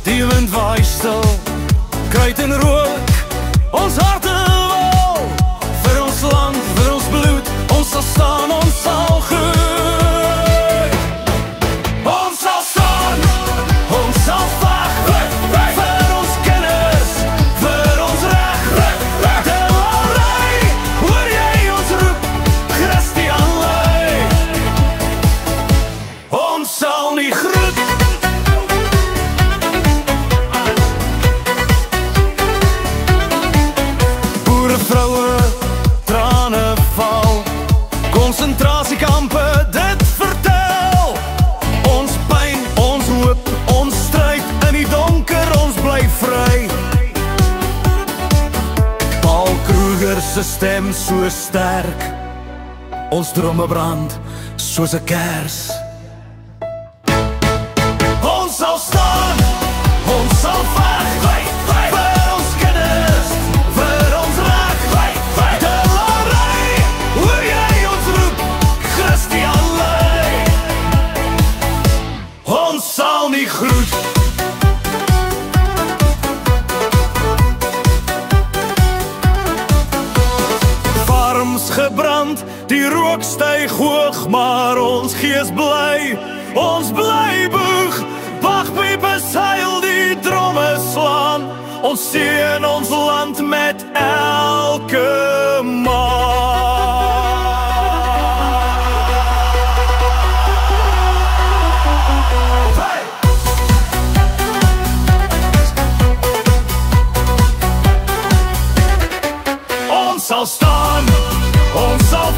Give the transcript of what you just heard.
die wind waai stil, kruit en rook, ons harte wil, vir ons land, vir ons bloed, ons sal staan, ons sal groei. Ons sal staan, ons sal veg, vir ons kinders, vir ons reg, Delarey, hoor jy ons roep, Christian Ley. Ons sal nie groet. Boerevroue, trane val, konsentrasiekampe dit vertel. Ons pyn, ons hoop, ons stryd, in die donker ons bly vry. Paul Kruger se stem so sterk, ons drome brand soos 'n kers. Ons sal staan, ons sal veg, vir ons kinders, vir ons reg, Delarey, hoor jy ons roep, Christian Ley. Ons sal nie groet. Farms gebrand, die rook styg hoog, maar ons gees bly, ons bly boeg. Bagpipes huil, die dromme slaan, ons seën ons land met elke maand. Hey! Ons sal staan, ons sal